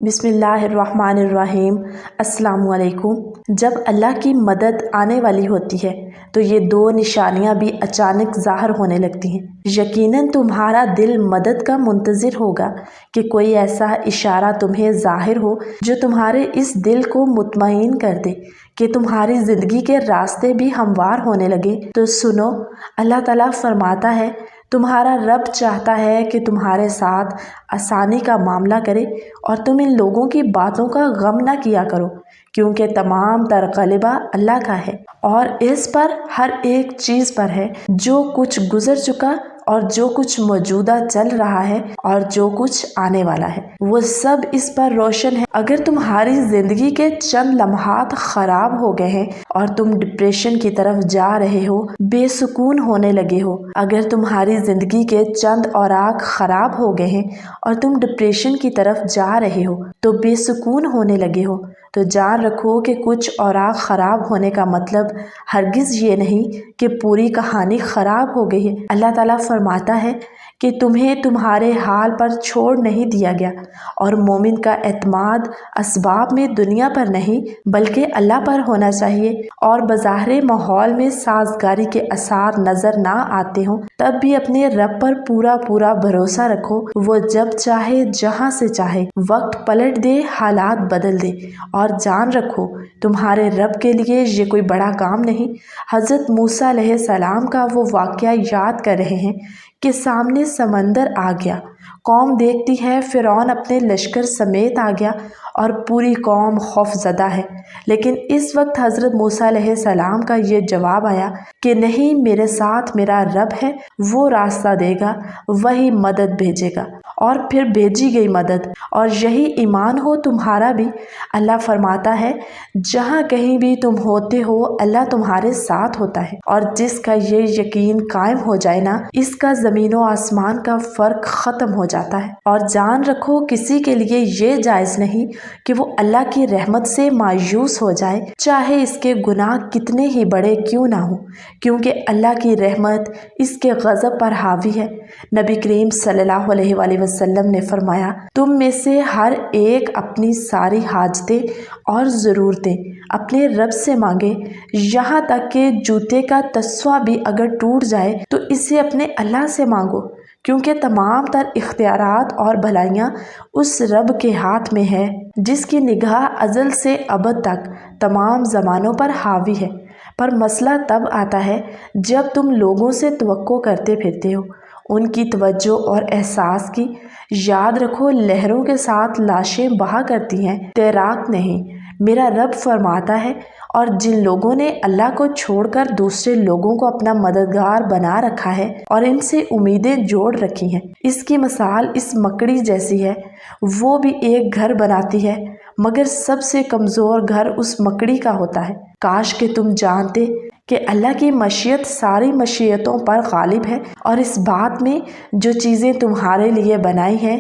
बिस्मिल्लाहिर्रहमानिर्रहीम। अस्सलामु अलैकुम। जब अल्लाह की मदद आने वाली होती है तो ये दो निशानियां भी अचानक ज़ाहिर होने लगती हैं। यकीनन तुम्हारा दिल मदद का मुंतज़िर होगा कि कोई ऐसा इशारा तुम्हें ज़ाहिर हो जो तुम्हारे इस दिल को मुतमईन कर दे कि तुम्हारी ज़िंदगी के रास्ते भी हमवार होने लगे। तो सुनो, अल्लाह ताला फरमाता है, तुम्हारा रब चाहता है कि तुम्हारे साथ आसानी का मामला करे और तुम इन लोगों की बातों का गम ना किया करो, क्योंकि तमाम तर गलिबा अल्लाह का है और इस पर हर एक चीज़ पर है, जो कुछ गुजर चुका और जो कुछ मौजूदा चल रहा है और जो कुछ आने वाला है, वो सब इस पर रोशन है। अगर तुम्हारी ज़िंदगी के चंद लम्हात ख़राब हो गए हैं और तुम डिप्रेशन की तरफ जा रहे हो, बेसुकून होने लगे हो, अगर तुम्हारी ज़िंदगी के चंद औराक ख़राब हो गए हैं और तुम डिप्रेशन की तरफ जा रहे हो, तो बेसुकून होने लगे हो, तो जान रखो कि कुछ औराक ख़राब होने का मतलब हरगिज़ ये नहीं कि पूरी कहानी ख़राब हो गई है। अल्लाह ताला फरमाता है कि तुम्हें तुम्हारे हाल पर छोड़ नहीं दिया गया और मोमिन का एतमाद असबाब में दुनिया पर नहीं बल्कि अल्लाह पर होना चाहिए। और बज़ाहिर माहौल में साजगारी के आसार नज़र ना आते हों तब भी अपने रब पर पूरा पूरा भरोसा रखो। वो जब चाहे जहाँ से चाहे वक्त पलट दे, हालात बदल दे। और जान रखो, तुम्हारे रब के लिए ये कोई बड़ा काम नहीं। हज़रत मूसा अलैहिस्सलाम का वो वाक़या याद कर रहे हैं कि सामने समंदर आ गया, कौम देखती है फ़िरौन अपने लश्कर समेत आ गया और पूरी कौम खौफज़दा है। लेकिन इस वक्त हज़रत मूसा अलैहिस्सलाम का ये जवाब आया कि नहीं, मेरे साथ मेरा रब है, वो रास्ता देगा, वही मदद भेजेगा। और फिर भेजी गई मदद, और यही ईमान हो तुम्हारा भी। अल्लाह फरमाता है, जहाँ कहीं भी तुम होते हो अल्लाह तुम्हारे साथ होता है। और जिसका ये यकीन कायम हो जाए ना, इसका ज़मीन व आसमान का फ़र्क ख़त्म हो जाता है। और जान रखो, किसी के लिए ये जायज़ नहीं कि वो अल्लाह की रहमत से मायूस हो जाए, चाहे इसके गुनाह कितने ही बड़े क्यों ना हो, क्योंकि अल्लाह की रहमत इसके गज़ब पर हावी है। नबी करीम सल्लल्लाहु अलैहि वसल्लम ने फरमाया, तुम में से हर एक अपनी सारी हाजतें और ज़रूरतें अपने रब से मांगे, यहाँ तक कि जूते का तस्वा भी अगर टूट जाए तो इसे अपने अल्लाह से मांगो, क्योंकि तमाम तर इख्तियारात और भलाइयाँ उस रब के हाथ में है जिसकी निगाह अज़ल से अबद तक तमाम ज़मानों पर हावी है। पर मसला तब आता है जब तुम लोगों से तवक्को करते फिरते हो, उनकी तवज्जो और एहसास की। याद रखो, लहरों के साथ लाशें बहा करती हैं, तैराक नहीं। मेरा रब फरमाता है, और जिन लोगों ने अल्लाह को छोड़कर दूसरे लोगों को अपना मददगार बना रखा है और इनसे उम्मीदें जोड़ रखी हैं, इसकी मिसाल इस मकड़ी जैसी है। वो भी एक घर बनाती है, मगर सबसे कमज़ोर घर उस मकड़ी का होता है। काश कि तुम जानते कि अल्लाह की मशीयत सारी मशीयतों पर गालिब है, और इस बात में जो चीज़ें तुम्हारे लिए बनाई हैं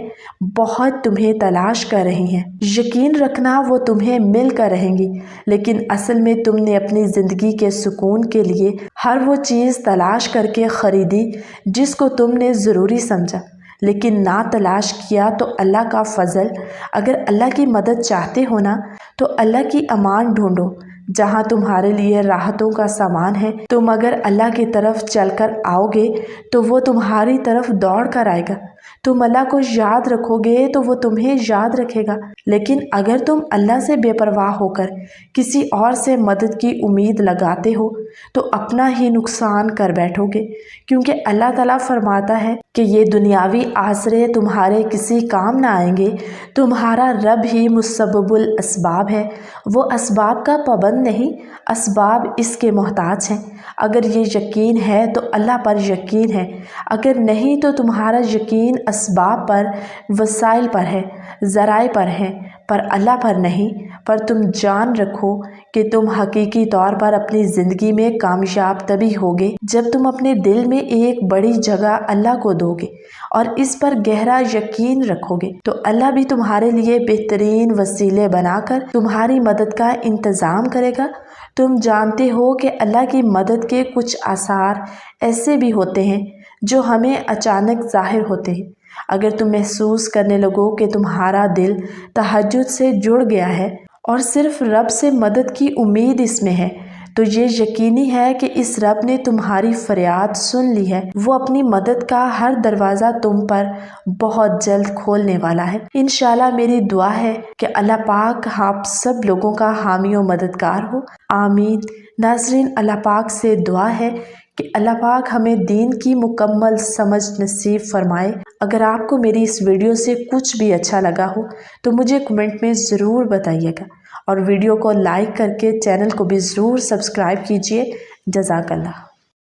बहुत तुम्हें तलाश कर रही हैं। यकीन रखना, वो तुम्हें मिल कर रहेंगी, लेकिन असल में तुमने अपनी ज़िंदगी के सुकून के लिए हर वो चीज़ तलाश करके ख़रीदी जिसको तुमने ज़रूरी समझा, लेकिन ना तलाश किया। तो अल्लाह का फ़ज़ल, अगर अल्लाह की मदद चाहते हो ना, तो अल्लाह की अमान ढूंढो जहाँ तुम्हारे लिए राहतों का सामान है। तुम अगर अल्लाह की तरफ चलकर आओगे तो वो तुम्हारी तरफ दौड़ कर आएगा। तुम अल्लाह को याद रखोगे तो वो तुम्हें याद रखेगा। लेकिन अगर तुम अल्लाह से बेपरवाह होकर किसी और से मदद की उम्मीद लगाते हो तो अपना ही नुकसान कर बैठोगे, क्योंकि अल्लाह ताला फरमाता है कि ये दुनियावी आसरे तुम्हारे किसी काम ना आएंगे। तुम्हारा रब ही मुसब्बिबुल असबाब है, वो असबाब का पाबंद नहीं, असबाब इसके मोहताज हैं। अगर ये यकीन है तो अल्लाह पर यकीन है, अगर नहीं तो तुम्हारा यकीन असबाब पर, वसाइल पर है, ज़राए पर है, पर अल्लाह पर नहीं। पर तुम जान रखो कि तुम हकीकी तौर पर अपनी ज़िंदगी में कामयाब तभी होगे जब तुम अपने दिल में एक बड़ी जगह अल्लाह को दोगे और इस पर गहरा यकीन रखोगे, तो अल्लाह भी तुम्हारे लिए बेहतरीन वसीले बनाकर तुम्हारी मदद का इंतज़ाम करेगा। तुम जानते हो कि अल्लाह की मदद के कुछ आसार ऐसे भी होते हैं जो हमें अचानक ज़ाहिर होते हैं। اگر تم محسوس کرنے لگو کہ تمہارا دل تہجد سے جڑ گیا ہے اور صرف رب سے مدد کی امید اس میں ہے، تو یہ یقینی ہے کہ اس رب نے تمہاری فریاد سن لی ہے۔ وہ اپنی مدد کا ہر دروازہ تم پر بہت جلد کھولنے والا ہے۔ انشاءاللہ میری دعا ہے کہ اللہ پاک آپ سب لوگوں کا حامی و مددگار ہو، آمین۔ ناظرین، اللہ پاک سے دعا ہے کہ اللہ پاک ہمیں دین کی مکمل سمجھ نصیب فرمائے۔ اگر آپ کو میری اس ویڈیو سے کچھ بھی اچھا لگا ہو تو مجھے کمنٹ میں ضرور بتائیے گا، اور ویڈیو کو لائک کر کے چینل کو بھی ضرور سبسکرائب کیجیے۔ جزاک اللہ۔